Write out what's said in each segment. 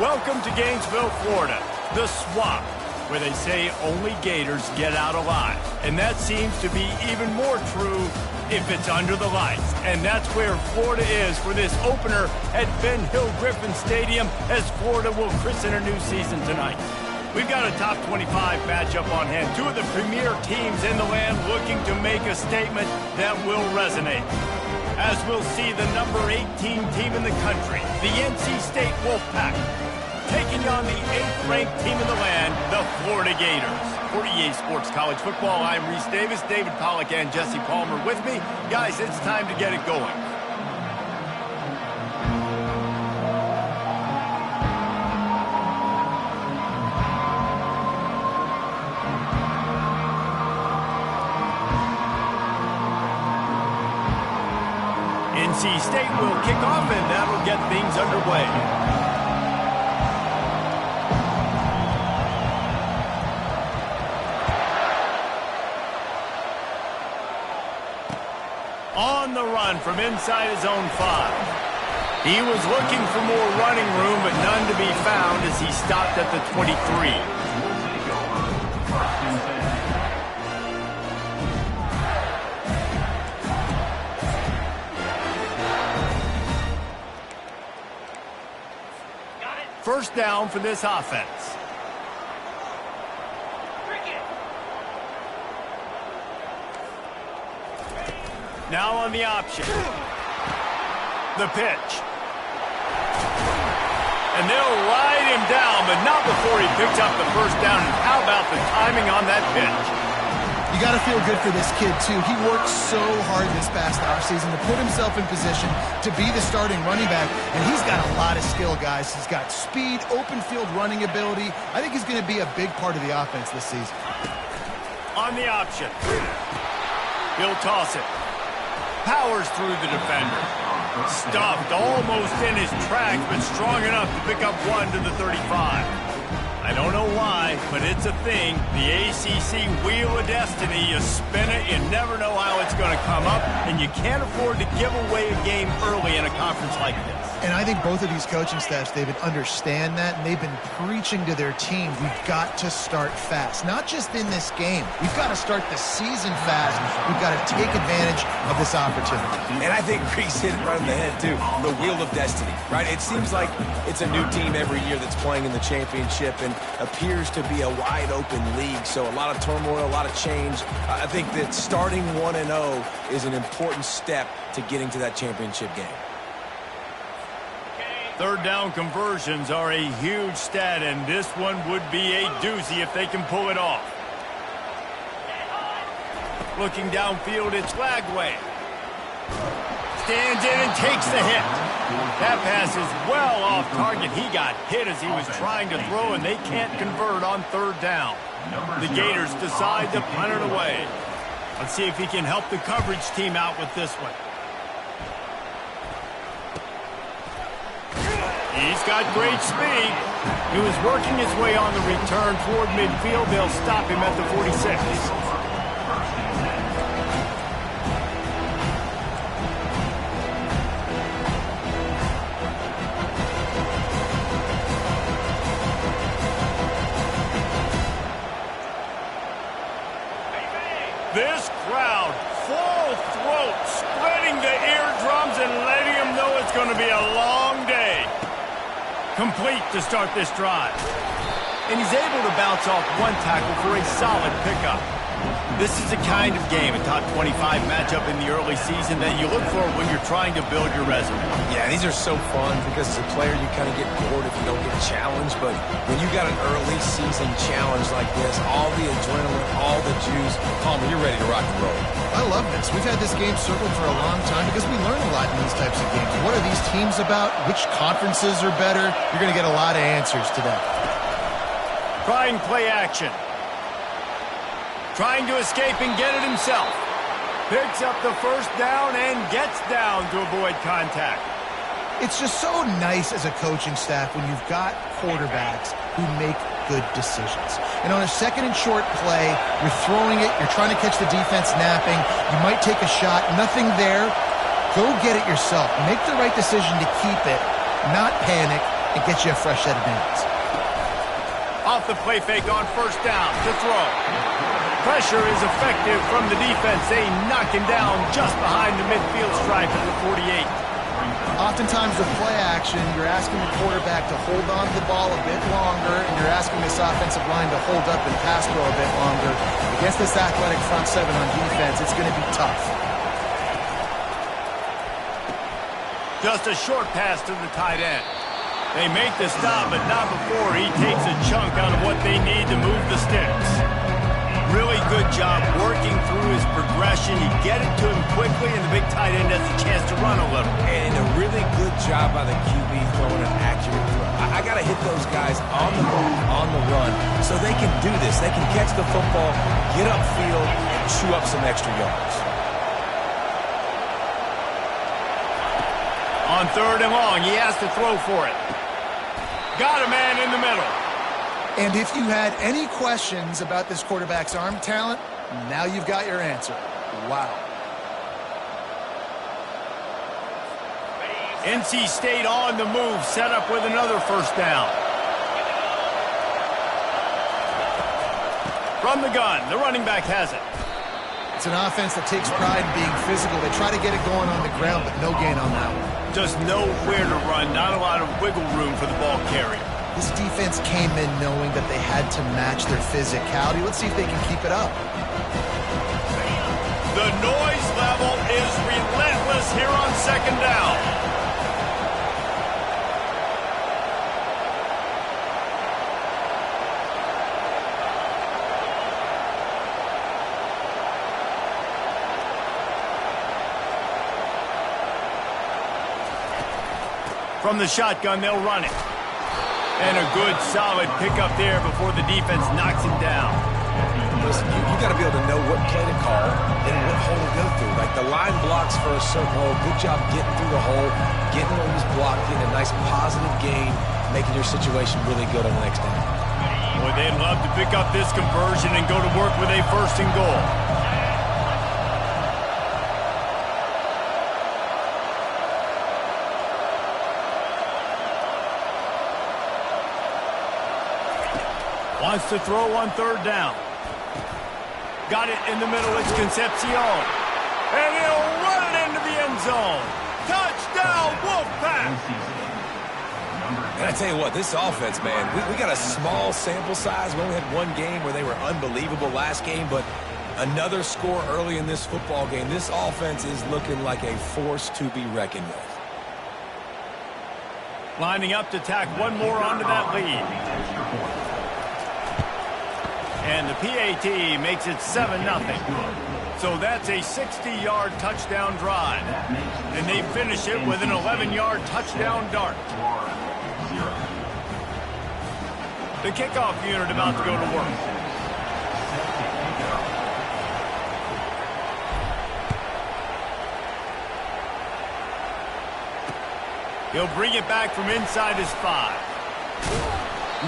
Welcome to Gainesville, Florida, the swamp, where they say only Gators get out alive. And that seems to be even more true if it's under the lights. And that's where Florida is for this opener at Ben Hill Griffin Stadium as Florida will christen a new season tonight. We've got a top 25 matchup on hand. Two of the premier teams in the land looking to make a statement that will resonate. As we'll see the number 18 team in the country, the NC State Wolfpack, taking on the 8th-ranked team in the land, the Florida Gators. For EA Sports College Football, I'm Reese Davis, David Pollack, and Jesse Palmer with me. Guys, it's time to get it going. NC State will kick off, and that'll get things underway. On the run from inside his own 5. He was looking for more running room, but none to be found as he stopped at the 23. First down for this offense. Now on the option. The pitch. And they'll ride him down, but not before he picks up the first down. And how about the timing on that pitch? You got to feel good for this kid, too. He worked so hard this past offseason to put himself in position to be the starting running back, and he's got a lot of skill, guys. He's got speed, open field running ability. I think he's going to be a big part of the offense this season. On the option. He'll toss it. Powers through the defender. Stuffed almost in his tracks, but strong enough to pick up one to the 35. I don't know why, but it's a thing. The ACC Wheel of Destiny, you spin it, you never know how it's going to come up, and you can't afford to give away a game early in a conference like this. And I think both of these coaching staffs, David, understand that, and they've been preaching to their team, we've got to start fast. Not just in this game. We've got to start the season fast. We've got to take advantage of this opportunity. And I think Reese hit it right on the head, too. The Wheel of Destiny, right? It seems like it's a new team every year that's playing in the championship and appears to be a wide-open league. So a lot of turmoil, a lot of change. I think that starting 1-0 is an important step to getting to that championship game. Third down conversions are a huge stat, and this one would be a doozy if they can pull it off. Looking downfield, it's Lagway. Stands in and takes the hit. That pass is well off target. He got hit as he was trying to throw, and they can't convert on third down. The Gators decide to punt it away. Let's see if he can help the coverage team out with this one. He's got great speed. He was working his way on the return toward midfield. They'll stop him at the 46. This crowd, full throat, spreading the eardrums and letting them know it's going to be a long day. Complete to start this drive. And he's able to bounce off one tackle for a solid pickup. This is the kind of game, a top 25 matchup in the early season, that you look for when you're trying to build your resume. Yeah, these are so fun because as a player you kind of get bored if you don't get challenged. But when you got an early season challenge like this, all the adrenaline, all the juice, Palmer, you're ready to rock and roll. I love this. We've had this game circled for a long time because we learn a lot in these types of games. What are these teams about? Which conferences are better? You're going to get a lot of answers today. Trying play action. Trying to escape and get it himself. Picks up the first down and gets down to avoid contact. It's just so nice as a coaching staff when you've got quarterbacks who make good decisions. And on a second and short play, you're throwing it, you're trying to catch the defense napping, you might take a shot, nothing there. Go get it yourself. Make the right decision to keep it, not panic, and get you a fresh set of downs. Off the play fake on first down to throw. Pressure is effective from the defense. They knock him down just behind the midfield stripe at the 48. Oftentimes with play action, you're asking the quarterback to hold on to the ball a bit longer, and you're asking this offensive line to hold up and pass pro a bit longer. Against this athletic front seven on defense, it's going to be tough. Just a short pass to the tight end. They make the stop, but not before he takes a chunk out of what they need to move the sticks. Really good job working through his progression. You get it to him quickly, and the big tight end has a chance to run a little. And a really good job by the QB throwing an accurate throw. I got to hit those guys on the move, on the run, so they can do this. They can catch the football, get upfield, and chew up some extra yards. On third and long, he has to throw for it. Got a man in the middle. And if you had any questions about this quarterback's arm talent, now you've got your answer. Wow. NC State on the move, set up with another first down. From the gun, the running back has it. It's an offense that takes pride in being physical. They try to get it going on the ground, but no gain on that one. Just know where to run, not a lot of wiggle room for the ball carrier. This defense came in knowing that they had to match their physicality. Let's see if they can keep it up. The noise level is relentless here on second down. From the shotgun, they'll run it. And a good, solid pickup there before the defense knocks him down. Listen, you got to be able to know what play to call and what hole to go through. Like the line blocks for a certain hole. Good job getting through the hole, getting where he's blocked, getting a nice positive gain, making your situation really good on the next down. Boy, they'd love to pick up this conversion and go to work with a first and goal. Wants to throw on third down. Got it in the middle. It's Concepcion. And he'll run it into the end zone. Touchdown, Wolfpack! And I tell you what, this offense, man, we got a small sample size. We only had one game where they were unbelievable last game, but another score early in this football game. This offense is looking like a force to be reckoned with. Lining up to tack one more onto that lead. And the PAT makes it 7-0. So that's a 60-yard touchdown drive. And they finish it with an 11-yard touchdown dart. The kickoff unit about to go to work. He'll bring it back from inside his 5.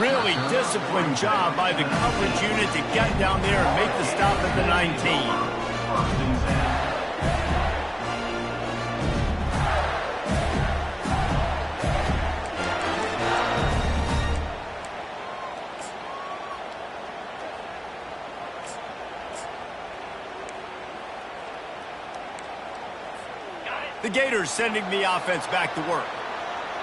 Really disciplined job by the coverage unit to get down there and make the stop at the 19. The Gators sending the offense back to work.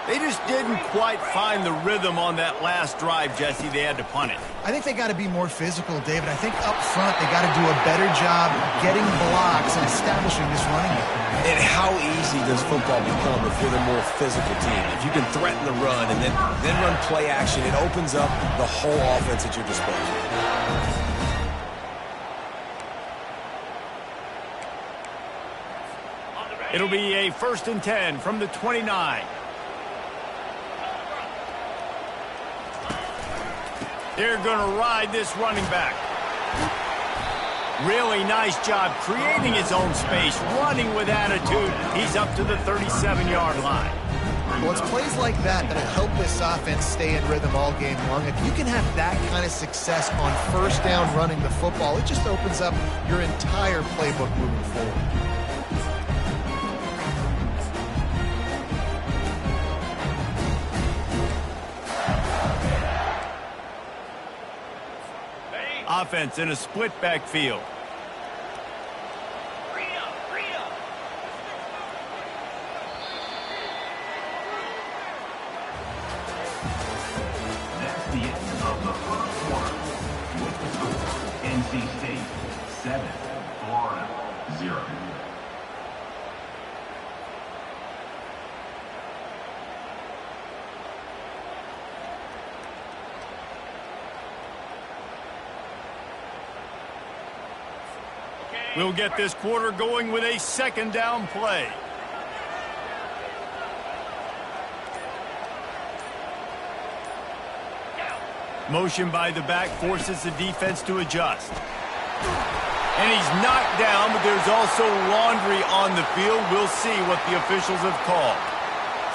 They just didn't quite find the rhythm on that last drive, Jesse. They had to punt it. I think they got to be more physical, David. I think up front they got to do a better job getting blocks and establishing this running game. And how easy does football become if you're the more physical team? If you can threaten the run and then run play action, it opens up the whole offense at your disposal. It'll be a 1st and 10 from the 29. They're going to ride this running back. Really nice job creating his own space, running with attitude. He's up to the 37-yard line. Well, it's plays like that that'll help this offense stay in rhythm all game long. If you can have that kind of success on first down running the football, it just opens up your entire playbook moving forward. offense in a split backfield. That's the end of the first quarter. With the score, NC State 7, Florida 0. We'll get this quarter going with a second down play. Motion by the back forces the defense to adjust. And he's knocked down, but there's also laundry on the field. We'll see what the officials have called.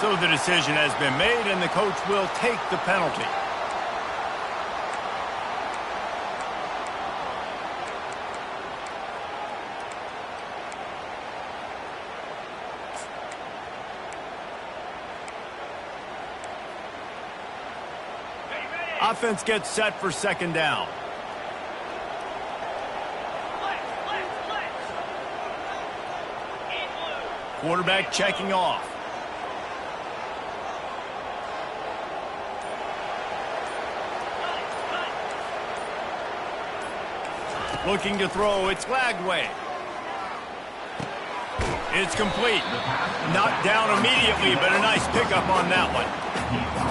So the decision has been made, and the coach will take the penalty. Offense gets set for second down. Quarterback checking off. Looking to throw, it's Lagway. It's complete. Knocked down immediately, but a nice pickup on that one.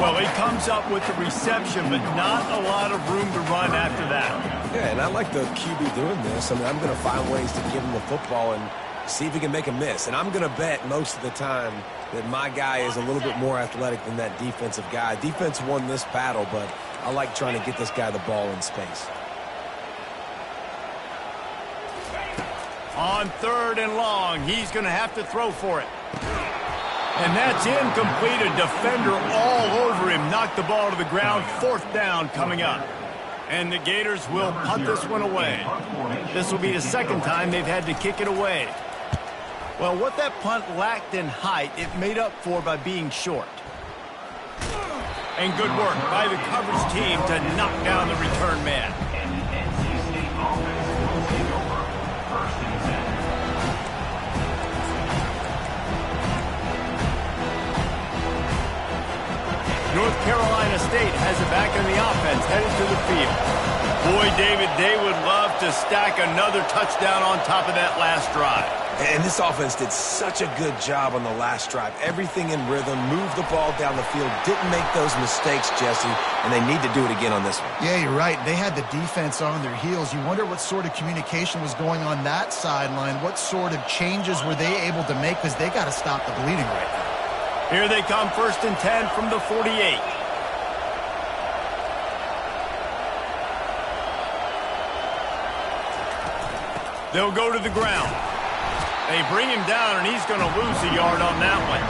Well, he comes up with the reception, but not a lot of room to run after that. Yeah, and I like the QB doing this. I mean, I'm going to find ways to give him the football and see if he can make a miss. And I'm going to bet most of the time that my guy is a little bit more athletic than that defensive guy. Defense won this battle, but I like trying to get this guy the ball in space. On third and long, he's going to have to throw for it. And that's incomplete. A defender all over him. Knocked the ball to the ground. Fourth down coming up. And the Gators will punt this one away. This will be the second time they've had to kick it away. Well, what that punt lacked in height, it made up for by being short. And good work by the coverage team to knock down the return man. And the NC State offense will take over. First and 10. North Carolina State has it back in the offense, headed to the field. Boy, David, they would love to stack another touchdown on top of that last drive. And this offense did such a good job on the last drive. Everything in rhythm, moved the ball down the field, didn't make those mistakes, Jesse, and they need to do it again on this one. Yeah, you're right. They had the defense on their heels. You wonder what sort of communication was going on that sideline. What sort of changes were they able to make, because they got to stop the bleeding right now. Here they come, first and 10 from the 48. They'll go to the ground. They bring him down, and he's going to lose a yard on that one.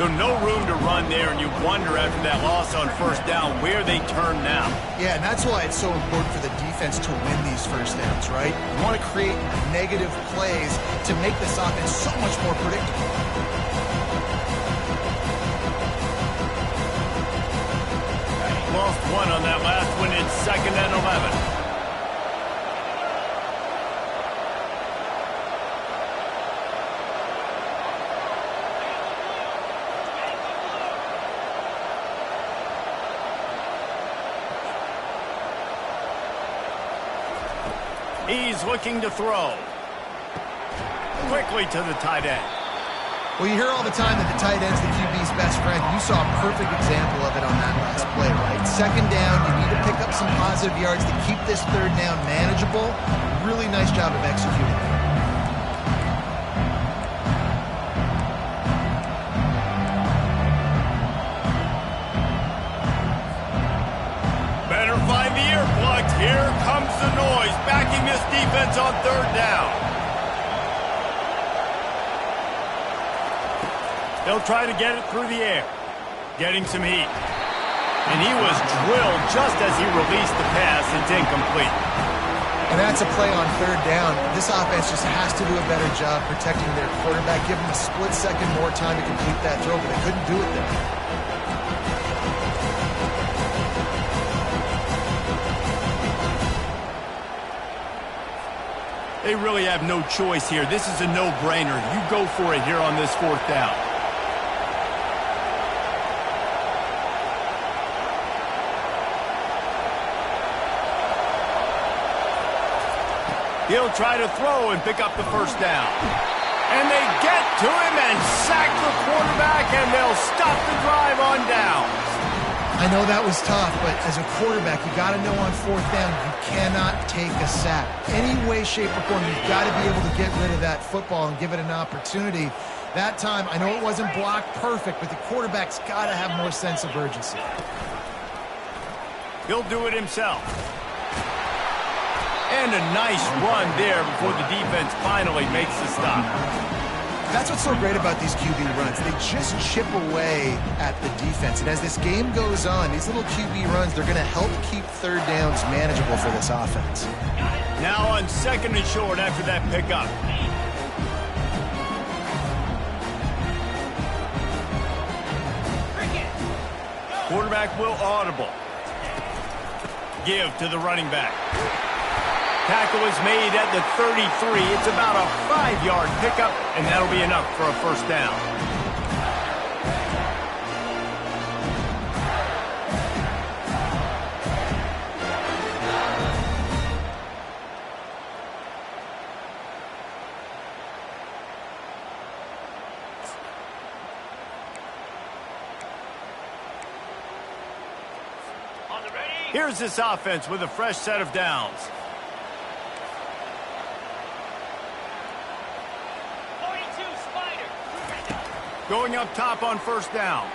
So no room to run there, and you wonder after that loss on first down where they turn now. Yeah, and that's why it's so important for the defense to win these first downs, right? You want to create negative plays to make this offense so much more predictable. Lost one on that last one. It's second and 11. He's looking to throw. Quickly to the tight end. Well, you hear all the time that the tight end's the QB's best friend. You saw a perfect example of it on that last play, right? Second down, you need to pick up some positive yards to keep this third down manageable. Really nice job of executing. Better find the earplugs. Here comes the noise, backing this defense on third down. They'll try to get it through the air, getting some heat. And he was drilled just as he released the pass. It's incomplete. And that's a play on third down. This offense just has to do a better job protecting their quarterback. Give them a split second more time to complete that throw, but they couldn't do it there. they really have no choice here. This is a no-brainer. You go for it here on this 4th down. He'll try to throw and pick up the 1st down. And they get to him and sack the quarterback, and they'll stop the drive on downs. I know that was tough, but as a quarterback, you got to know on 4th down, you cannot take a sack. Any way, shape, or form, you've got to be able to get rid of that football and give it an opportunity. That time, I know it wasn't blocked perfect, but the quarterback's got to have more sense of urgency. He'll do it himself. And a nice run there before the defense finally makes the stop. That's what's so great about these QB runs. They just chip away at the defense. And as this game goes on, these little QB runs, they're going to help keep 3rd downs manageable for this offense. Now on 2nd and short after that pickup. Quarterback will audible. Give to the running back. Tackle is made at the 33. It's about a 5-yard pickup, and that'll be enough for a 1st down. Here's this offense with a fresh set of downs. Going up top on 1st down.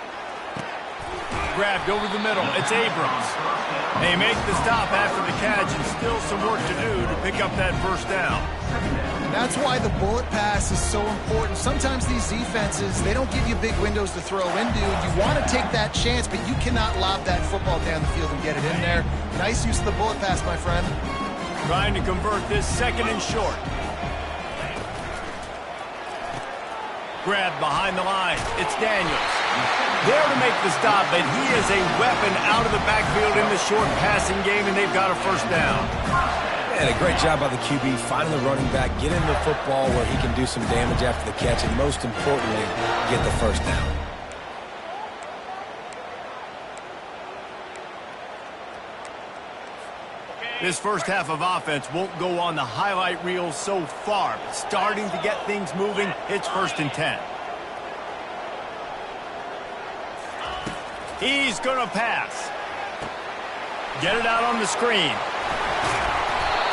Grabbed over the middle. It's Abrams. They make the stop after the catch, and still some work to do to pick up that 1st down. That's why the bullet pass is so important. Sometimes these defenses, they don't give you big windows to throw into. You want to take that chance, but you cannot lob that football down the field and get it in there. Nice use of the bullet pass, my friend. Trying to convert this 2nd and short. Grab behind the line. It's Daniels. There to make the stop, but he is a weapon out of the backfield in the short passing game, and they've got a 1st down. And a great job by the QB finding the running back, get him the football where he can do some damage after the catch, and most importantly, get the 1st down. This 1st half of offense won't go on the highlight reel so far, but starting to get things moving, it's 1st and 10. He's going to pass. Get it out on the screen.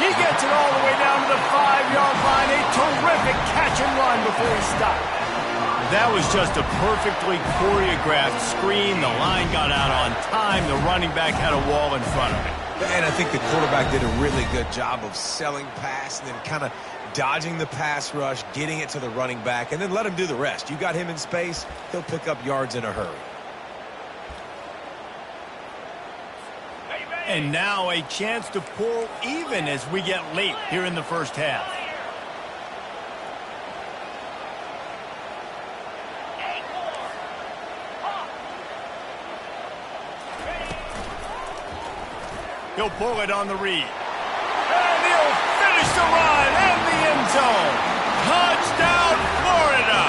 He gets it all the way down to the 5-yard line. A terrific catch and run before he stopped. That was just a perfectly choreographed screen. The line got out on time. The running back had a wall in front of him. And I think the quarterback did a really good job of selling pass and then kind of dodging the pass rush, getting it to the running back, and then let him do the rest. You got him in space, he'll pick up yards in a hurry. And now a chance to pull even as we get late here in the 1st half. He'll pull it on the read. And he'll finish the run in the end zone. Touchdown, Florida!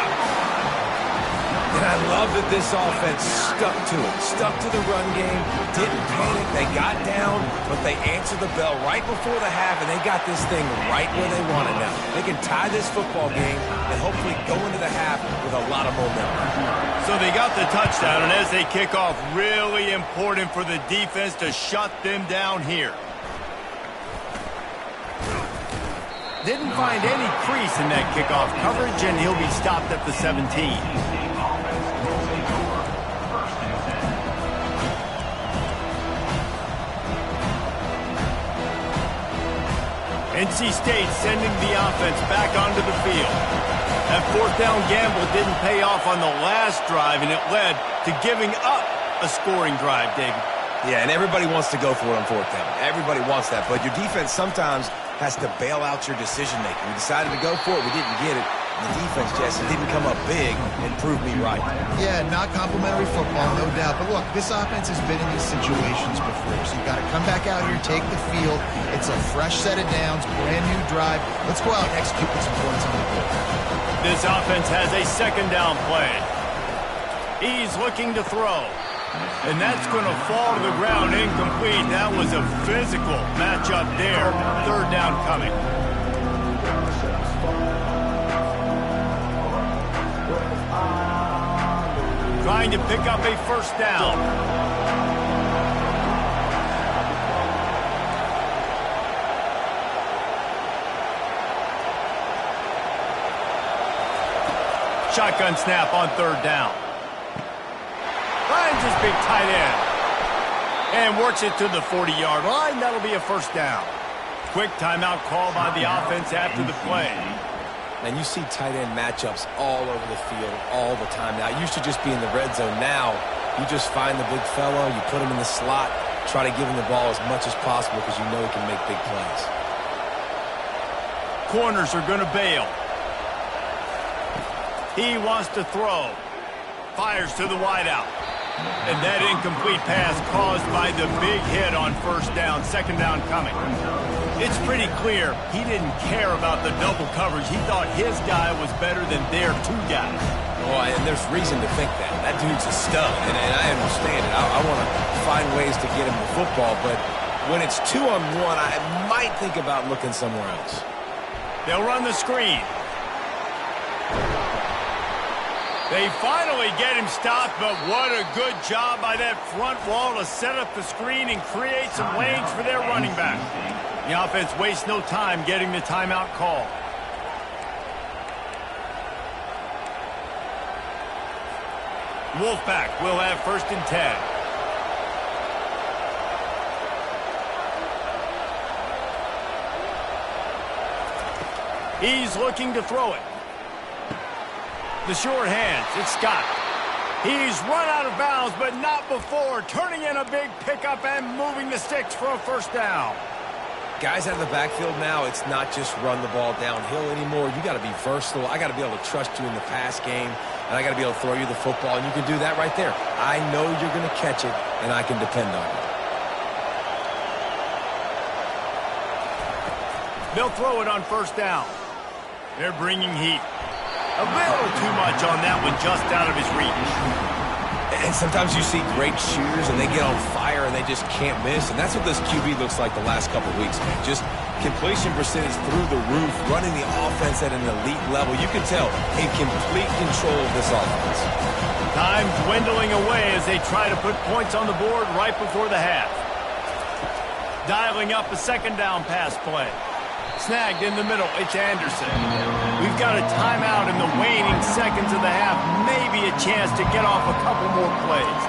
And I love that this offense stuck to it, stuck to the run game, didn't panic. They got down, but they answered the bell right before the half, and they got this thing right where they want it now. They can tie this football game and hopefully go into the half with a lot of momentum. So they got the touchdown, and as they kick off, really important for the defense to shut them down here. Didn't find any crease in that kickoff coverage, and he'll be stopped at the 17. NC State sending the offense back onto the field. That 4th down gamble didn't pay off on the last drive, and it led to giving up a scoring drive, David. Yeah, and everybody wants to go for it on 4th down. Everybody wants that, but your defense sometimes has to bail out your decision-making. We decided to go for it. We didn't get it. The defense, Jesse, didn't come up big and prove me right. Yeah, not complimentary football, no doubt. But look, this offense has been in these situations before, so you got to come back out here, take the field. It's a fresh set of downs, brand new drive. Let's go out and execute with some points on the board. This offense has a second down play. He's looking to throw. And that's going to fall to the ground incomplete. That was a physical matchup there. Third down coming. Trying to pick up a first down. Shotgun snap on third down. Finds his big tight end. And works it to the 40-yard line. That'll be a first down. Quick timeout call by the offense after the play. And you see tight end matchups all over the field all the time now. It used to just be in the red zone. Now, you just find the big fellow, you put him in the slot, try to give him the ball as much as possible because you know he can make big plays. Corners are going to bail. He wants to throw. Fires to the wideout. And that incomplete pass caused by the big hit on first down. Second down coming. It's pretty clear he didn't care about the double coverage. He thought his guy was better than their two guys. Oh, and there's reason to think that. That dude's a stud, and I understand it. I want to find ways to get him the football, but when it's 2-on-1, I might think about looking somewhere else. They'll run the screen. They finally get him stopped, but what a good job by that front wall to set up the screen and create some lanes for their running back. The offense wastes no time getting the timeout call. Wolfpack will have 1st and 10. He's looking to throw it. The short hands, it's Scott. He's run out of bounds, but not before turning in a big pickup and moving the sticks for a first down. Guys out of the backfield now, it's not just run the ball downhill anymore. You got to be versatile. I got to be able to trust you in the pass game, and I got to be able to throw you the football, and you can do that right there. I know you're going to catch it, and I can depend on you. They'll throw it on first down. They're bringing heat. A little too much on that one, just out of his reach. And sometimes you see great shooters, and they get on fire, and they just can't miss. And that's what this QB looks like the last couple weeks. Just completion percentage through the roof, running the offense at an elite level. You can tell in complete control of this offense. Time dwindling away as they try to put points on the board right before the half. Dialing up a second down pass play. Snagged in the middle, it's Anderson. We've got a timeout in the waning seconds of the half. Maybe a chance to get off a couple more plays.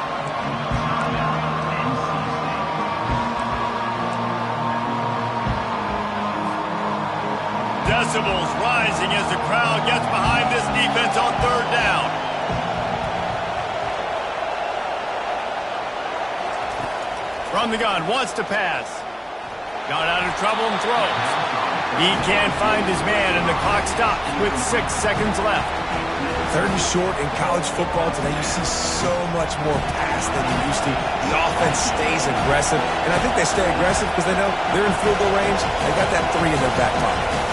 Decibels rising as the crowd gets behind this defense on third down. From the gun, wants to pass. Got out of trouble and throws. He can't find his man, and the clock stops with 6 seconds left. 3rd and short in college football today, you see so much more pass than you used to. The offense stays aggressive, and I think they stay aggressive because they know they're in field goal range. They got that 3 in their back pocket.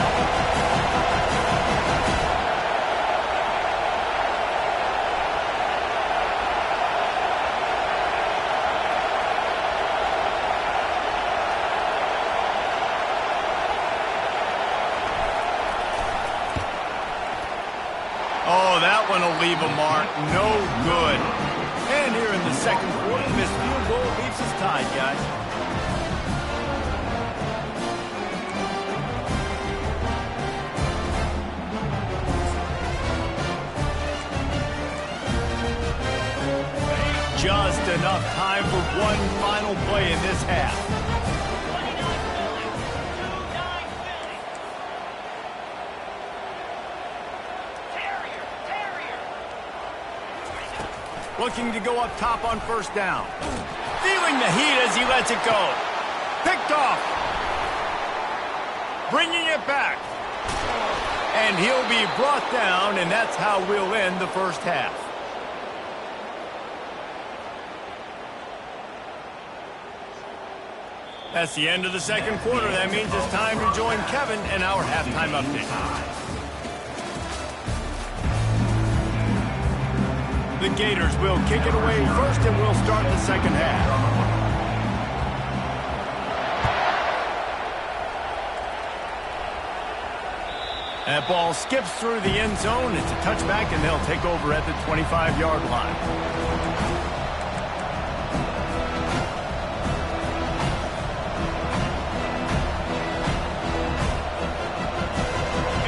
Oh, that one will leave a mark. No good. And here in the second quarter, this field goal leaves us tied, guys. Just enough time for one final play in this half. Looking to go up top on first down. Feeling the heat as he lets it go. Picked off. Bringing it back. And he'll be brought down, and that's how we'll end the first half. That's the end of the second quarter. That means it's time to join Kevin and our halftime update. The Gators will kick it away first, and we'll start the second half. That ball skips through the end zone. It's a touchback, and they'll take over at the 25-yard line.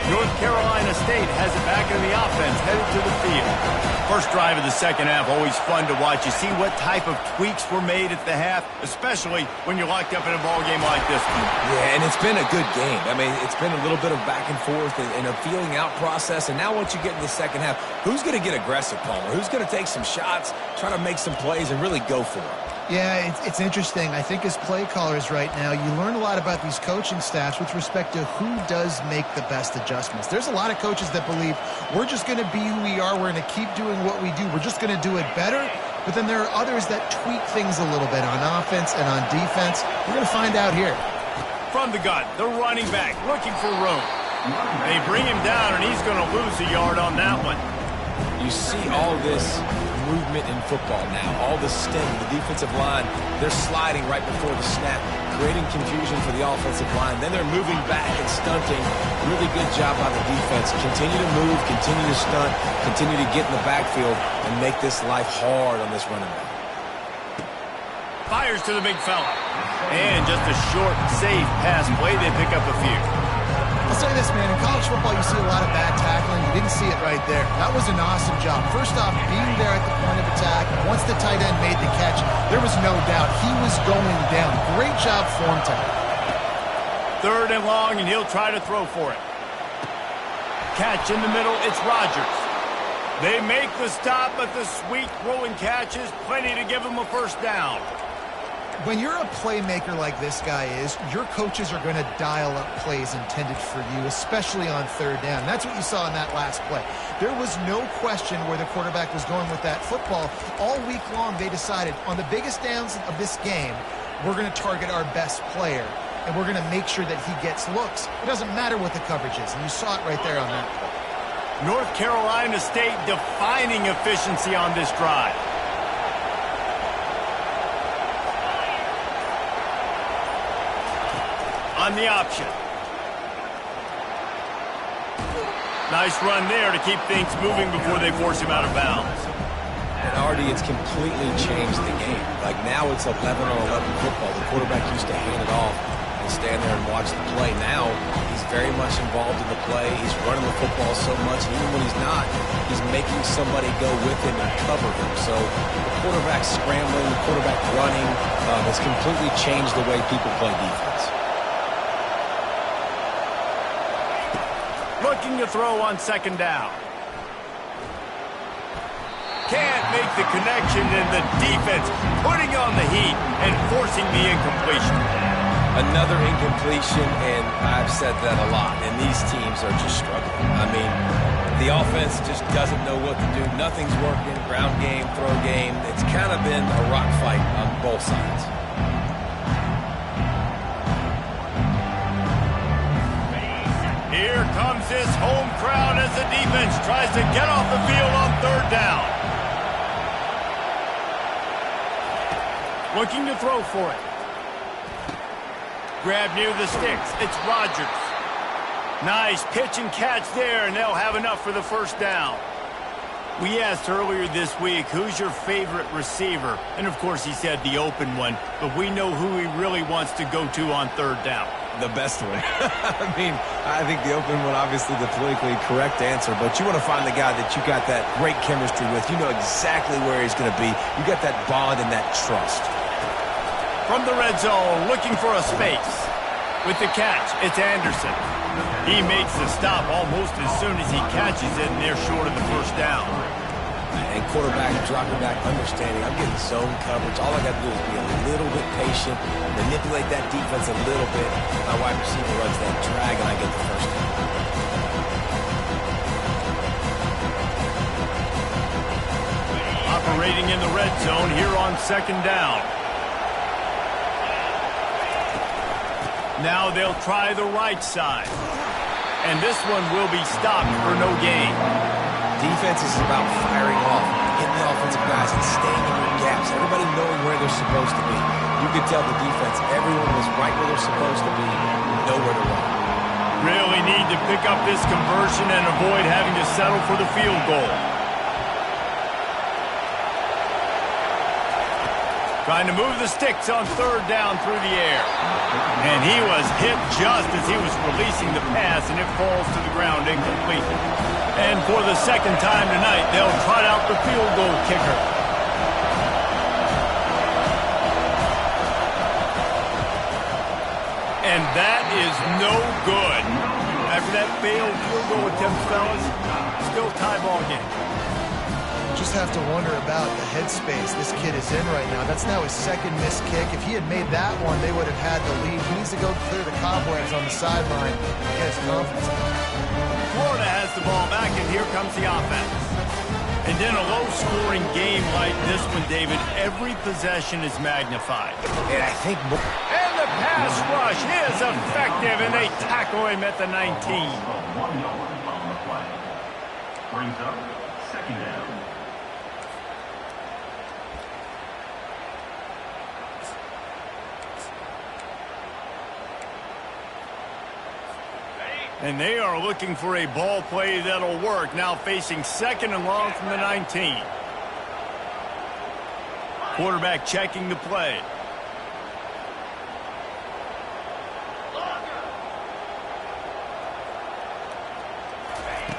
North Carolina State has it back in the offense, headed to the field. First drive of the second half, always fun to watch. You see what type of tweaks were made at the half, especially when you're locked up in a ball game like this one. Yeah, and it's been a good game. I mean, it's been a little bit of back and forth and a feeling out process. And now once you get in the second half, who's going to get aggressive, Palmer? Who's going to take some shots, try to make some plays, and really go for it? Yeah, it's interesting. I think as play callers right now, you learn a lot about these coaching staffs with respect to who does make the best adjustments. There's a lot of coaches that believe we're just going to be who we are. We're going to keep doing what we do. We're just going to do it better. But then there are others that tweak things a little bit on offense and on defense. We're going to find out here. From the gun, the running back looking for room. They bring him down, and he's going to lose a yard on that one. You see all this movement in football now, all the stem, the defensive line, they're sliding right before the snap, creating confusion for the offensive line. Then they're moving back and stunting. Really good job by the defense. Continue to move, continue to stunt, continue to get in the backfield and make this life hard on this running back. Fires to the big fella. And just a short, safe pass play. They pick up a few. I'll say this, man. In college football, you see a lot of bad tackling. You didn't see it right there. That was an awesome job. First off, being there at the point of attack. Once the tight end made the catch, there was no doubt he was going down. Great job form time. Third and long, and he'll try to throw for it. Catch in the middle. It's Rodgers. They make the stop, but the sweet throwing catch is plenty to give him a first down. When you're a playmaker like this guy is, your coaches are going to dial up plays intended for you, especially on third down. That's what you saw in that last play. There was no question where the quarterback was going with that football. All week long, they decided on the biggest downs of this game, we're going to target our best player, and we're going to make sure that he gets looks. It doesn't matter what the coverage is, and you saw it right there on that play. North Carolina State defining efficiency on this drive. On the option. Nice run there to keep things moving before they force him out of bounds. And Artie, it's completely changed the game. Like now it's 11 on 11 football. The quarterback used to hand it off and stand there and watch the play. Now he's very much involved in the play. He's running the football so much. And even when he's not, he's making somebody go with him and cover him. So the quarterback scrambling, the quarterback running has completely changed the way people play defense. Looking to throw on second down. Can't make the connection, and the defense putting on the heat and forcing the incompletion. Another incompletion, and I've said that a lot, and these teams are just struggling. I mean, the offense just doesn't know what to do. Nothing's working. Ground game, throw game. It's kind of been a rock fight on both sides. Here comes this home crowd as the defense tries to get off the field on third down. Looking to throw for it. Grab near the sticks. It's Rodgers. Nice pitch and catch there, and they'll have enough for the first down. We asked earlier this week, who's your favorite receiver? And, of course, he said the open one, but we know who he really wants to go to on third down. The best one. I mean, I think the open one, obviously the politically correct answer, but you want to find the guy that you got that great chemistry with. You know exactly where he's going to be. You got that bond and that trust. From the red zone, looking for a space. With the catch, it's Anderson. He makes the stop almost as soon as he catches it, and they're short of the first down. And quarterback dropping back, understanding I'm getting zone coverage. All I got to do is be a little bit patient, manipulate that defense a little bit. My wide receiver runs that drag, and I get the first down. operating in the red zone here on second down. Now they'll try the right side. And this one will be stopped for no gain. Defense is about firing off, hitting the offensive guys, and staying in their gaps. Everybody knowing where they're supposed to be. You could tell the defense, everyone was right where they're supposed to be, nowhere to run. Really need to pick up this conversion and avoid having to settle for the field goal. Trying to move the sticks on third down through the air. And he was hit just as he was releasing the pass, and it falls to the ground incomplete. And for the second time tonight, they'll trot out the field goal kicker. And that is no good. After that failed field goal attempt, fellas, still tie ball game. Just have to wonder about the headspace this kid is in right now. That's now his second missed kick. If he had made that one, they would have had the lead. He needs to go clear the cobwebs on the sideline and get his confidence back. Florida has the ball back, and here comes the offense. And in a low-scoring game like this one, David, every possession is magnified. And I think... And the pass rush is effective, and they tackle him at the 19. 1 yard on the play. Brings up second down. And they are looking for a ball play that'll work. Now facing second and long from the 19. Quarterback checking the play.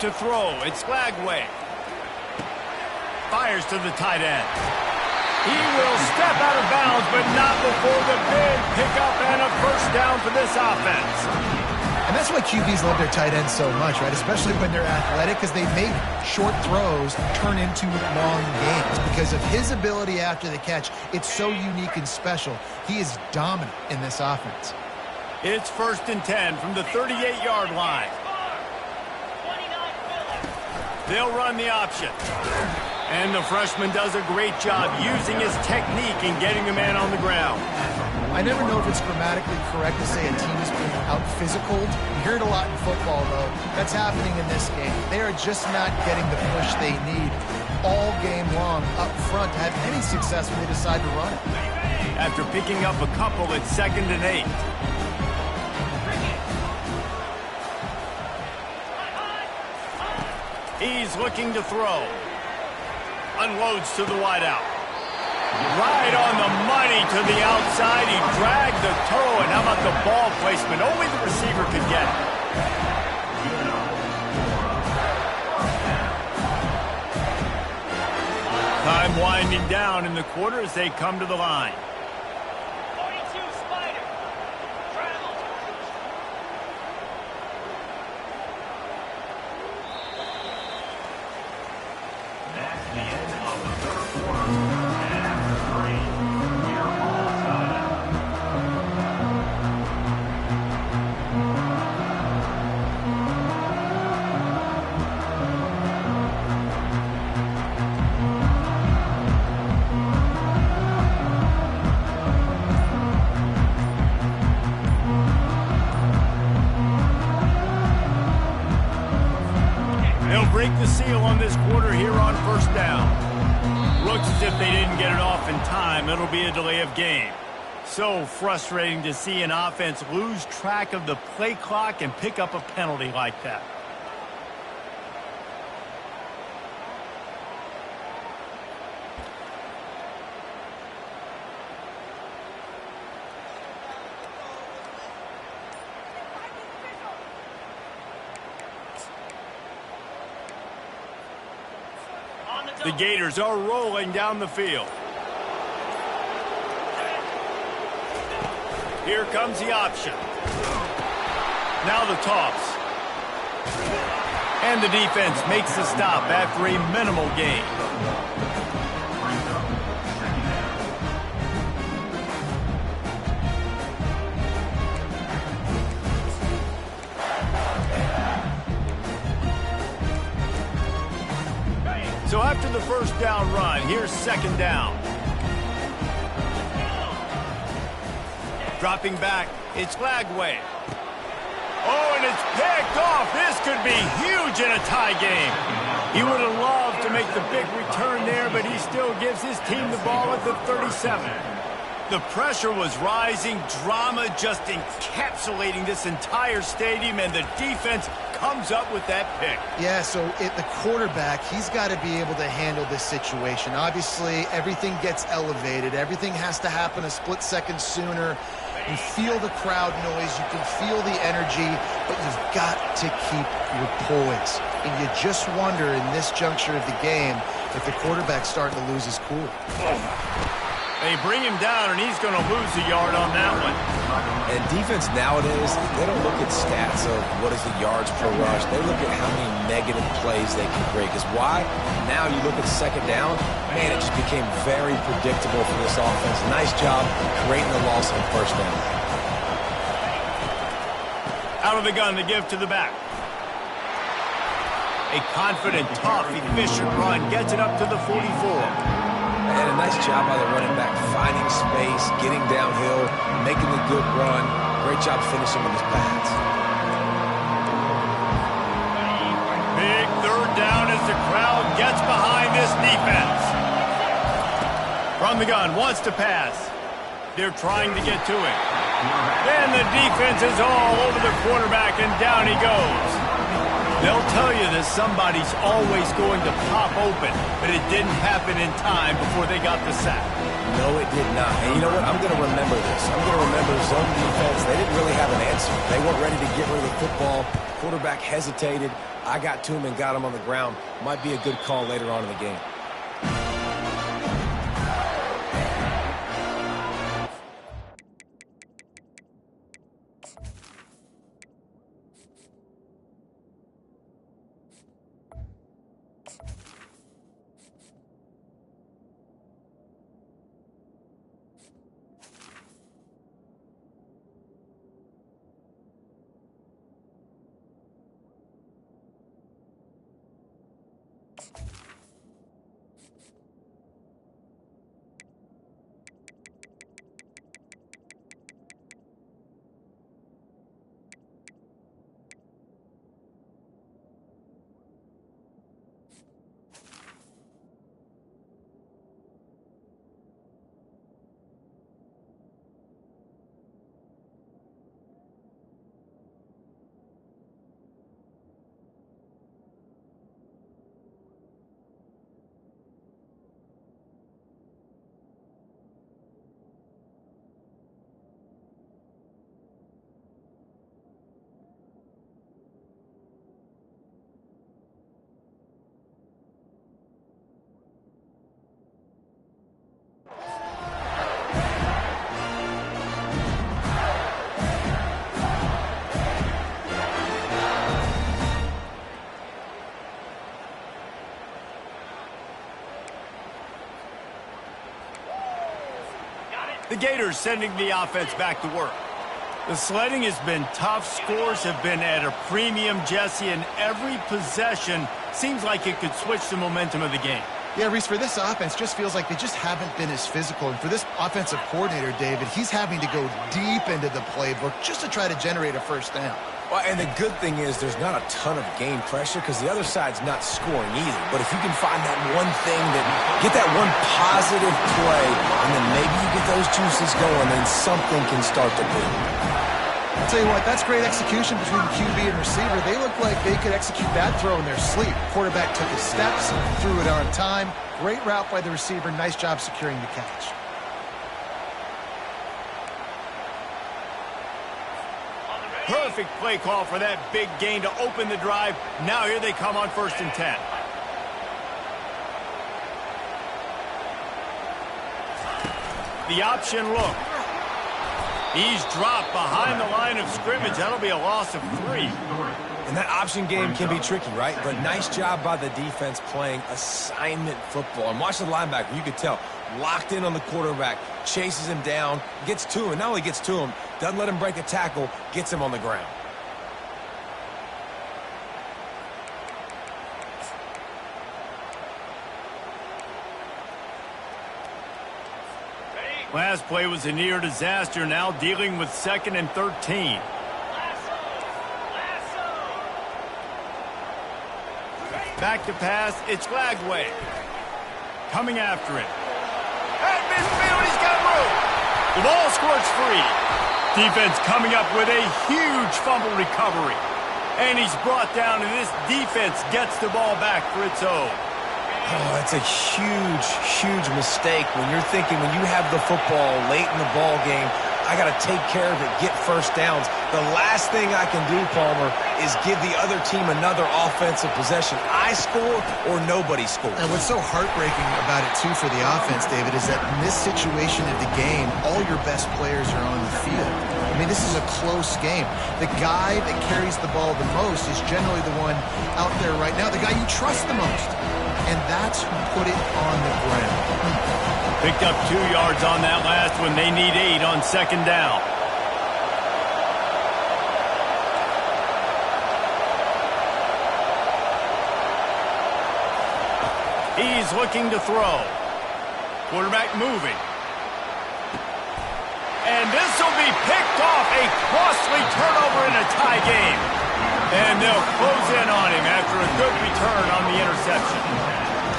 To throw, it's Lagway. Fires to the tight end. He will step out of bounds, but not before the big pickup and a first down for this offense. And that's why QBs love their tight ends so much, right? Especially when they're athletic, because they make short throws turn into long games. Because of his ability after the catch, it's so unique and special. He is dominant in this offense. It's 1st and 10 from the 38-yard line. They'll run the option. And the freshman does a great job using his technique and getting the man on the ground. I never know if it's grammatically correct to say a team is being out-physicaled. You hear it a lot in football, though. That's happening in this game. They are just not getting the push they need all game long up front to have any success when they decide to run it. After picking up a couple at 2nd and 8. He's looking to throw. Unloads to the wideout. Right on the money to the outside. He dragged the toe, and how about the ball placement? Only the receiver could get it. Time winding down in the quarter as they come to the line. 42 Spider. Travel. That's the end of the third quarter. And after 3, we're all tied. They'll break the seal on this quarter here on 1st down. Looks as if they didn't get it off in time. It'll be a delay of game. So frustrating to see an offense lose track of the play clock and pick up a penalty like that. The Gators are rolling down the field. Here comes the option. Now the toss. And the defense makes the stop after a minimal gain. So after to the first down run. Here's second down. Dropping back, it's Lagway. Oh, and it's picked off. This could be huge in a tie game. He would have loved to make the big return there, but he still gives his team the ball at the 37. The pressure was rising, drama just encapsulating this entire stadium, and the defense comes up with that pick. Yeah, so the quarterback, he's got to be able to handle this situation. Obviously, everything gets elevated. Everything has to happen a split second sooner. You feel the crowd noise. You can feel the energy, but you've got to keep your poise. And you just wonder in this juncture of the game if the quarterback's starting to lose his cool. They bring him down, and he's going to lose a yard on that one. And defense nowadays, they don't look at stats of what is the yards per rush. They look at how many negative plays they can create. Because why? Now you look at second down, man, it just became very predictable for this offense. Nice job creating the loss on first down. Out of the gun to give to the back. A confident, tough, efficient run gets it up to the 44. And a nice job by the running back, finding space, getting downhill, making the good run. Great job finishing with his pads. Big third down as the crowd gets behind this defense. From the gun, wants to pass. They're trying to get to it. And the defense is all over the quarterback, and down he goes. They'll tell you that somebody's always going to pop open, but it didn't happen in time before they got the sack. No, it did not. And you know what? I'm going to remember this. I'm going to remember zone defense. They didn't really have an answer. They weren't ready to get rid of the football. Quarterback hesitated. I got to him and got him on the ground. Might be a good call later on in the game. The Gators sending the offense back to work. The sledding has been tough. Scores have been at a premium, Jesse, and every possession seems like it could switch the momentum of the game. Yeah, Reese, for this offense, just feels like they just haven't been as physical. And for this offensive coordinator, David, he's having to go deep into the playbook just to try to generate a first down. Well, and the good thing is there's not a ton of game pressure because the other side's not scoring either. But if you can find that one thing, get that one positive play, and then maybe you get those juices going, then something can start to build. I'll tell you what, that's great execution between QB and receiver. They look like they could execute that throw in their sleep. Quarterback took his steps, threw it on time. Great route by the receiver. Nice job securing the catch. Perfect play call for that big gain to open the drive. Now here they come on 1st and 10. The option look. He's dropped behind the line of scrimmage. That'll be a loss of 3. And that option game can be tricky, right? But nice job by the defense playing assignment football. And watch the linebacker. You could tell. Locked in on the quarterback. Chases him down. Gets to him. Not only gets to him, doesn't let him break a tackle. Gets him on the ground. Last play was a near disaster, now dealing with 2nd and 13. Back to pass, it's Lagway. Coming after it. At midfield, he's got room. The ball squirts free. Defense coming up with a huge fumble recovery. And he's brought down, and this defense gets the ball back for its own. Oh, that's a huge, huge mistake when you're thinking when you have the football late in the ball game, I got to take care of it, get first downs. The last thing I can do, Palmer, is give the other team another offensive possession. I score or nobody scores. And what's so heartbreaking about it, too, for the offense, David, is that in this situation of the game, all your best players are on the field. I mean, this is a close game. The guy that carries the ball the most is generally the one out there right now, the guy you trust the most. And that's who put it on the ground. Picked up 2 yards on that last one. They need 8 on 2nd down. He's looking to throw. Quarterback moving. And this will be picked off. A costly turnover in a tie game. And they'll close in on him after a good return on the interception.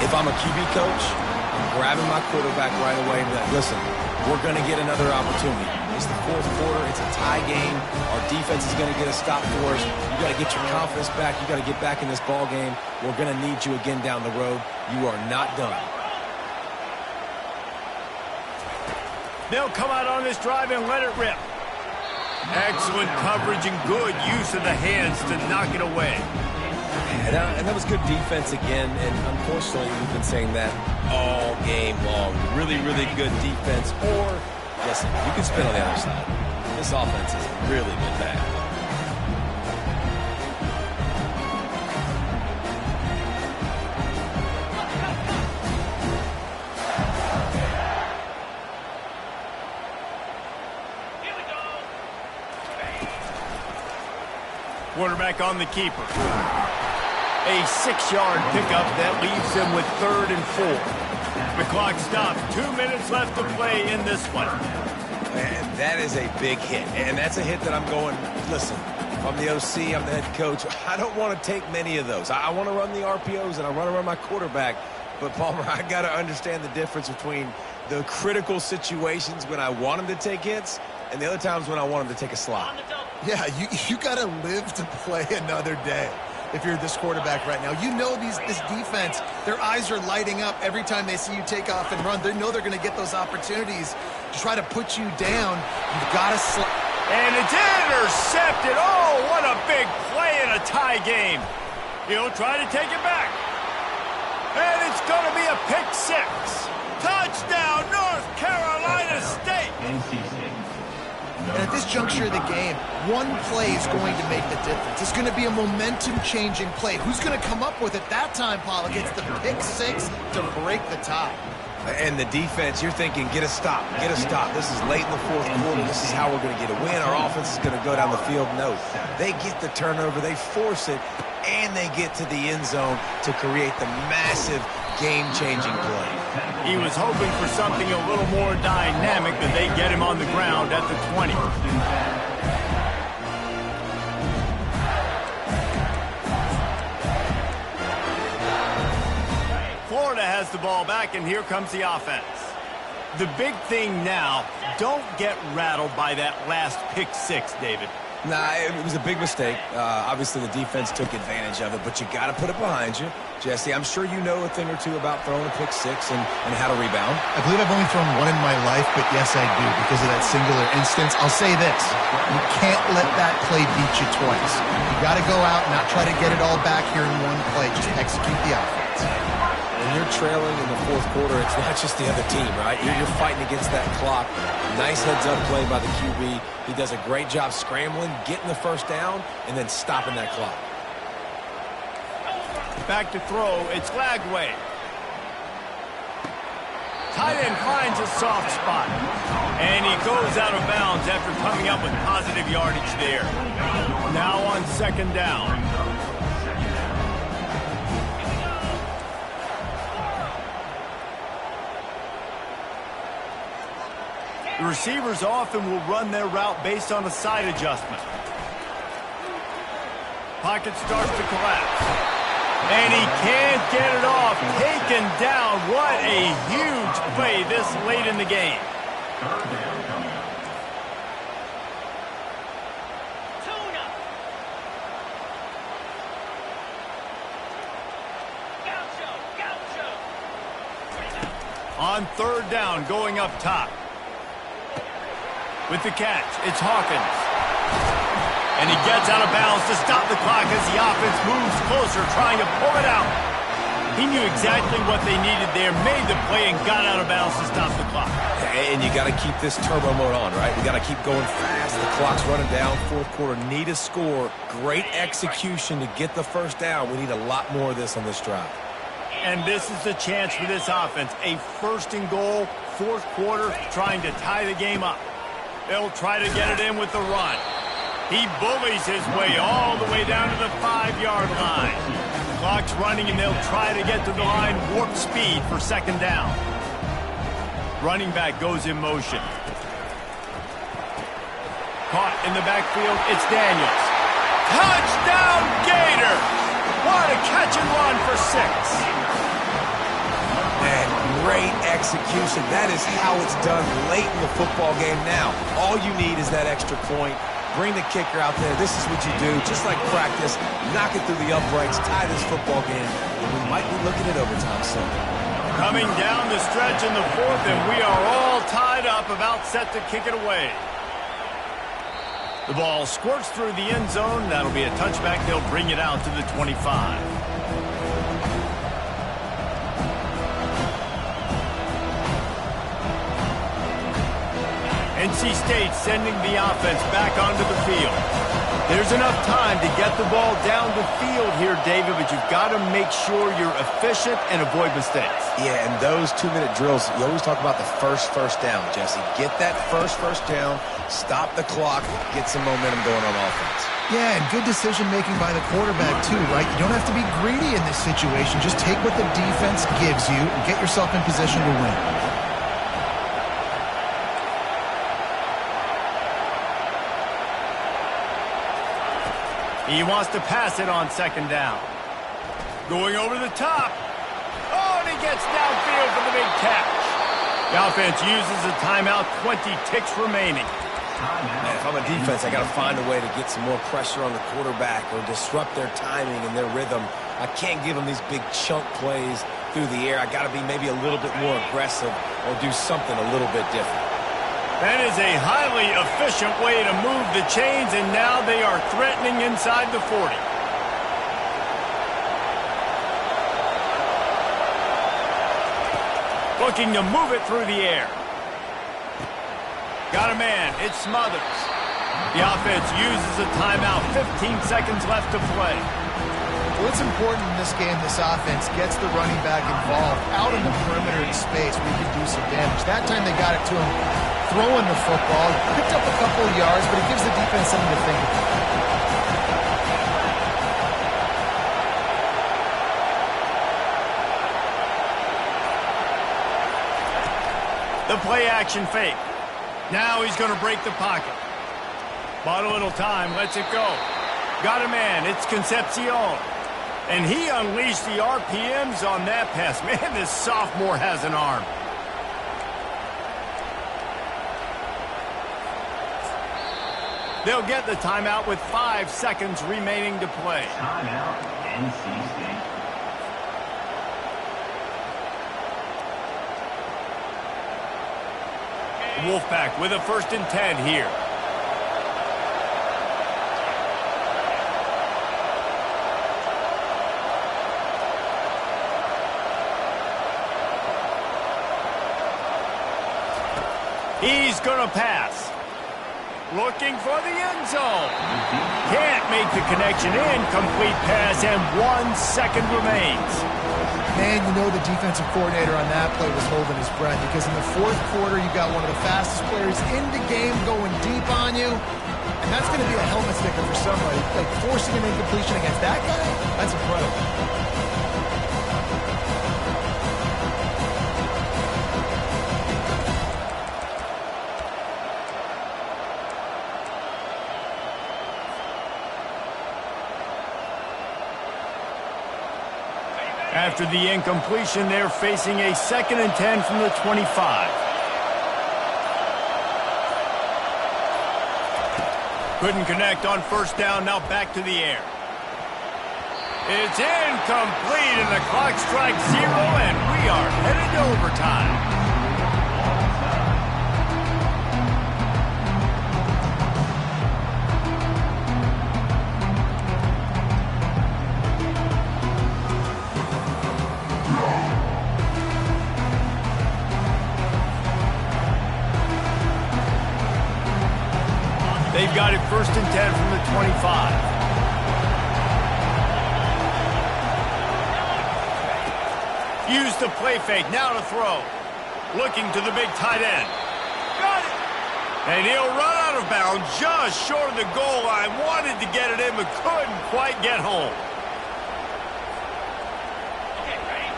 If I'm a QB coach, I'm grabbing my quarterback right away and be like, listen, we're going to get another opportunity. It's the 4th quarter. It's a tie game. Our defense is going to get a stop for us. You got to get your confidence back. You got to get back in this ball game. We're going to need you again down the road. You are not done. They'll come out on this drive and let it rip. Excellent coverage and good use of the hands to knock it away. And that was good defense again, and unfortunately we've been saying that all game long. Really, really good defense. Or, listen, you can spin on the other side. This offense has really been bad. Quarterback on the keeper. A 6-yard pickup that leaves him with 3rd and 4. The clock stops. 2 minutes left to play in this one. Man, that is a big hit. And that's a hit that I'm going, listen, if I'm the OC, I'm the head coach, I don't want to take many of those. I want to run the RPOs and I want to run my quarterback. But, Palmer, I got to understand the difference between the critical situations when I want him to take hits and the other times when I want him to take a slot. Yeah, you got to live to play another day. If you're this quarterback right now, you know this defense, their eyes are lighting up every time they see you take off and run. They know they're going to get those opportunities to try to put you down. You've got to and it's intercepted. Oh, what a big play in a tie game. He'll try to take it back. And it's going to be a pick 6. Touchdown, North Carolina State. NC State. And at this juncture of the game, one play is going to make the difference. It's going to be a momentum-changing play. Who's going to come up with it that time, Pollock? It's the pick 6 to break the tie. And the defense, you're thinking, get a stop, get a stop. This is late in the 4th quarter. This is how we're going to get a win. Our offense is going to go down the field. No, they get the turnover, they force it, and they get to the end zone to create the massive game-changing play. He was hoping for something a little more dynamic, but they get him on the ground at the 20. Florida has the ball back, and here comes the offense. The big thing now, don't get rattled by that last pick 6, David. Nah, it was a big mistake. Obviously, the defense took advantage of it, but you got to put it behind you. Jesse, I'm sure you know a thing or two about throwing a pick 6 and how to rebound. I believe I've only thrown one in my life, but yes, I do because of that singular instance. I'll say this. You can't let that play beat you twice. You got to go out and not try to get it all back here in one play. Just execute the offense. When you're trailing in the 4th quarter, it's not just the other team, right? You're fighting against that clock. Nice heads-up play by the QB. He does a great job scrambling, getting the first down, and then stopping that clock. Back to throw. It's Lagway. Tight end finds a soft spot. And he goes out of bounds after coming up with positive yardage there. Now on 2nd down. The receivers often will run their route based on a side adjustment. Pocket starts to collapse. And he can't get it off. Taken down. What a huge play this late in the game. Third down coming up. Tuna. Gaucho. On third down, going up top. With the catch, it's Hawkins. And he gets out of bounds to stop the clock as the offense moves closer, trying to pull it out. He knew exactly what they needed there, made the play, and got out of bounds to stop the clock. And you got to keep this turbo mode on, right? We got to keep going fast. The clock's running down. Fourth quarter, need a score. Great execution to get the first down. We need a lot more of this on this drive. And this is the chance for this offense. A first and goal, fourth quarter, trying to tie the game up. They'll try to get it in with the run. He bullies his way all the way down to the 5-yard line. The clock's running, and they'll try to get to the line, warp speed for second down. Running back goes in motion. Caught in the backfield, it's Daniels. Touchdown, Gators! What a catch and run for 6. Man, great execution. That is how it's done late in the football game now. All you need is that extra point. Bring the kicker out there. This is what you do. Just like practice, knock it through the uprights, tie this football game, and we might be looking at overtime soon. Coming down the stretch in the fourth, and we are all tied up, about set to kick it away. The ball squirts through the end zone. That'll be a touchback. They'll bring it out to the 25. NC State sending the offense back onto the field. There's enough time to get the ball down the field here, David, but you've got to make sure you're efficient and avoid mistakes. Yeah, and those 2-minute drills, you always talk about the first down, Jesse. Get that first down, stop the clock, get some momentum going on offense. Yeah, and good decision-making by the quarterback, too, right? You don't have to be greedy in this situation. Just take what the defense gives you and get yourself in position to win. He wants to pass it on second down. Going over the top. Oh, and he gets downfield for the big catch. The offense uses a timeout, 20 ticks remaining. Man, if I'm a defense, I got to find a way to get some more pressure on the quarterback or disrupt their timing and their rhythm. I can't give them these big chunk plays through the air. I got to be maybe a little bit more aggressive or do something a little bit different. That is a highly efficient way to move the chains, and now they are threatening inside the 40. Looking to move it through the air. Got a man. It's Smothers. The offense uses a timeout. 15 seconds left to play. Well, it's important in this game this offense gets the running back involved out in the perimeter in space where he can do some damage. That time they got it to him throwing the football. Picked up a couple of yards, but it gives the defense something to think about. The play action fake. Now he's going to break the pocket. Bought a little time, lets it go. Got a man, it's Concepcion. And he unleashed the RPMs on that pass. Man, this sophomore has an arm. They'll get the timeout with 5 seconds remaining to play. Timeout, NC State. Wolfpack with a 1st and 10 here. He's going to pass. Looking for the end zone. Can't make the connection. Incomplete pass, and 1 second remains. Man, you know the defensive coordinator on that play was holding his breath because in the fourth quarter, you got one of the fastest players in the game going deep on you. And that's going to be a helmet sticker for somebody. Like forcing an incompletion against that guy, that's incredible. After the incompletion, they're facing a 2nd and 10 from the 25. Couldn't connect on 1st down, now back to the air. It's incomplete, and the clock strikes 0, and we are headed to overtime. They've got it 1st and 10 from the 25. Use the play fake, now to throw. Looking to the big tight end. Got it! And he'll run out of bounds just short of the goal line. Wanted to get it in, but couldn't quite get home. Okay, ready?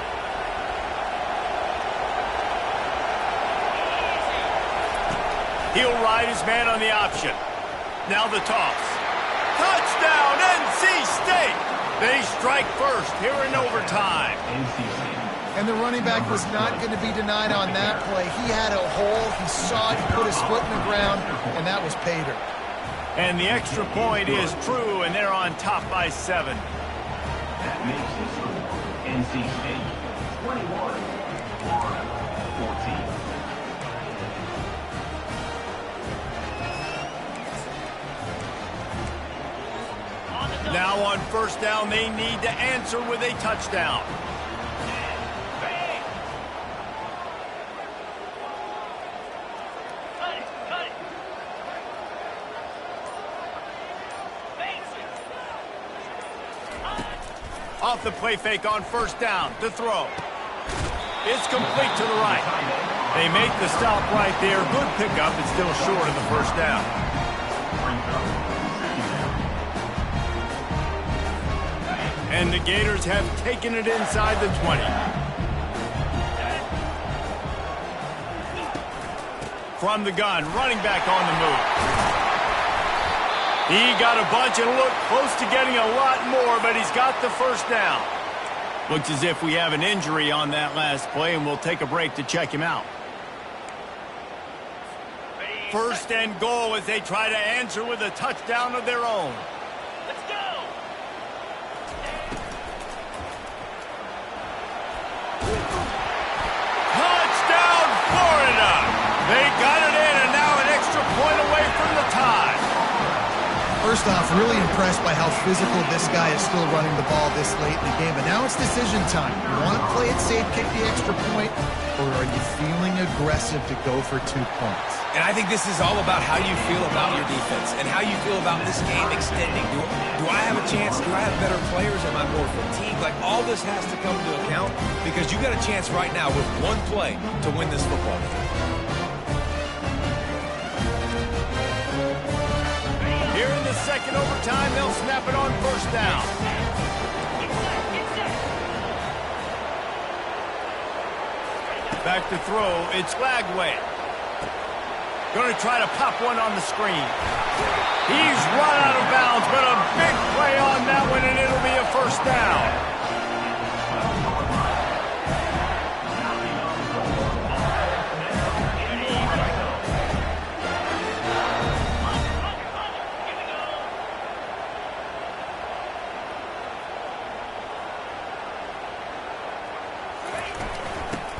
He'll ride his man on the option. Now the toss. Touchdown, NC State! They strike first here in overtime. NC State. And the running back was not going to be denied on that play. He had a hole, he saw it, he put his foot in the ground, and that was pay dirt. And the extra point is true, and they're on top by 7. That makes the score NC State 21, Florida 14. Now on 1st down, they need to answer with a touchdown. Cut it, cut it. Off the play fake on 1st down to throw. It's complete to the right. They make the stop right there. Good pickup. It's still short of the 1st down. And the Gators have taken it inside the 20. From the gun, running back on the move. He got a bunch and looked close to getting a lot more, but he's got the 1st down. Looks as if we have an injury on that last play, and we'll take a break to check him out. 1st and goal as they try to answer with a touchdown of their own. Let's go! Touchdown, Florida! They got it in, and now an extra point away from the tie. First off, really impressed by how physical this guy is still running the ball this late in the game. But now it's decision time. You want to play it safe, kick the extra point, or are you feeling aggressive to go for 2 points? And I think this is all about how you feel about your defense and how you feel about this game extending. Do I have a chance? Do I have better players? Am I more fatigued? Like, all this has to come into account because you got a chance right now with 1 play to win this football game. Here in the 2nd overtime, they'll snap it on 1st down. Back to throw, it's Lagway. Going to try to pop one on the screen. He's run out of bounds, but a big play on that one, and it'll be a 1st down.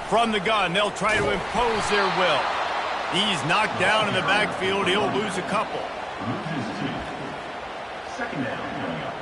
From the gun, they'll try to impose their will. He's knocked down in the backfield. He'll lose a couple. Loses 2. 2nd down coming up.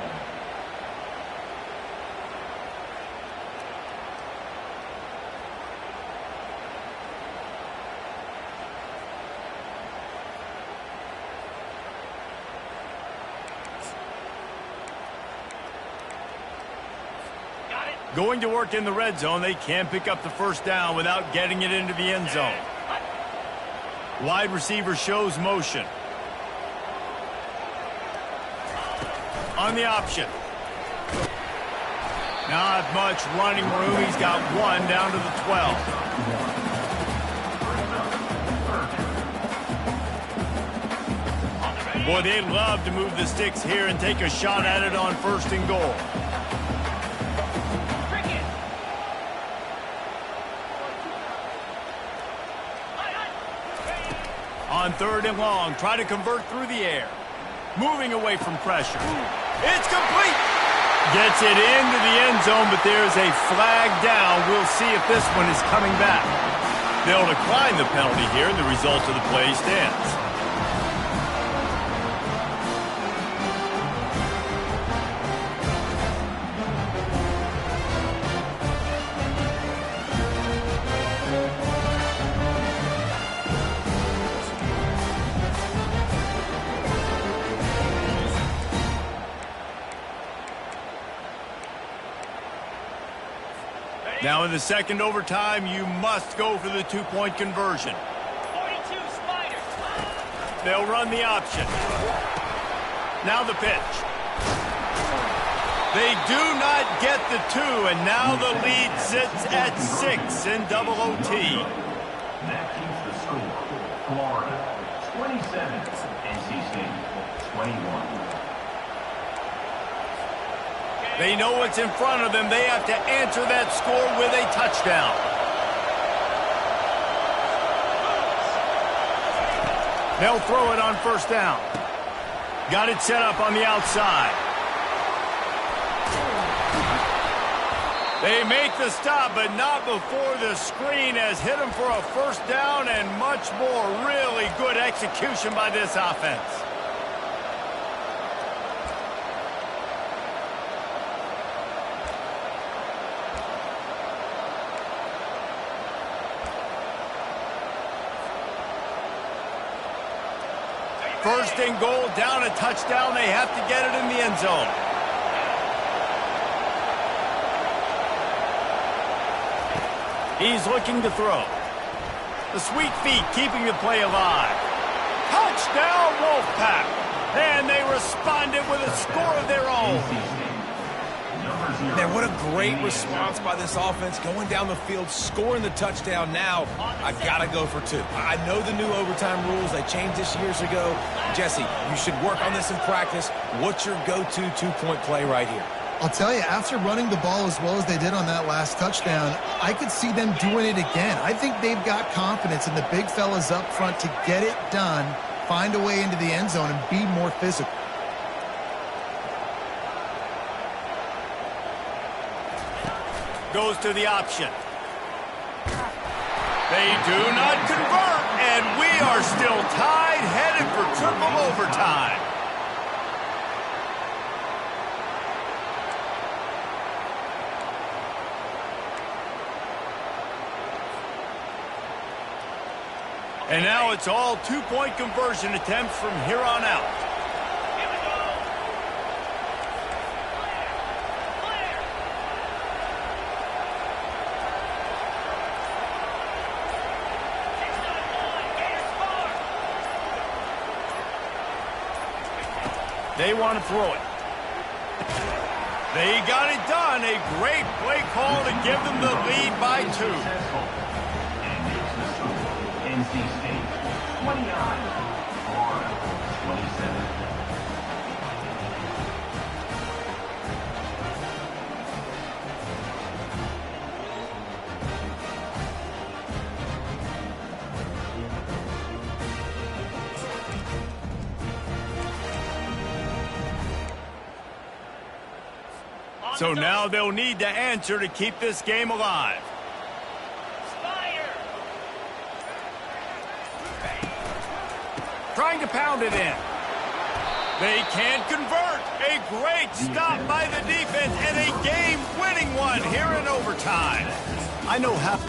Going to work in the red zone. They can't pick up the 1st down without getting it into the end zone. Wide receiver shows motion. On the option. Not much running room. He's got 1 down to the 12. Boy, they'd love to move the sticks here and take a shot at it on 1st and goal. On 3rd and long, try to convert through the air. Moving away from pressure. It's complete. Gets it into the end zone, but there's a flag down. We'll see if this one is coming back. They'll decline the penalty here, and the result of the play stands. Now in the second overtime, you must go for the two-point conversion. 42 Spider. They'll run the option. Now the pitch. They do not get the 2, and now the lead sits at 6 in double OT. That keeps the score. Florida 27, NC State 21. They know what's in front of them. They have to answer that score with a touchdown. They'll throw it on 1st down. Got it set up on the outside. They make the stop, but not before the screen has hit them for a 1st down and much more. Really good execution by this offense. First and goal, down a touchdown. They have to get it in the end zone. He's looking to throw. The sweet feet keeping the play alive. Touchdown, Wolfpack. And they responded with a score of their own. Man, what a great response by this offense, going down the field, scoring the touchdown. Now, I've got to go for 2. I know the new overtime rules. They changed this years ago. Jesse, you should work on this in practice. What's your go-to two-point play right here? I'll tell you, after running the ball as well as they did on that last touchdown, I could see them doing it again. I think they've got confidence in the big fellas up front to get it done, find a way into the end zone, and be more physical. Goes to the option. They do not convert, and we are still tied, headed for triple overtime. And now it's all two-point conversion attempts from here on out. They want to throw it. They got it done. A great play call to give them the lead by 2. And it's the score. NC State 29, Florida 27. So now they'll need to answer to keep this game alive. Spider. Trying to pound it in. They can't convert. A great stop by the defense and a game-winning one here in overtime. I know how...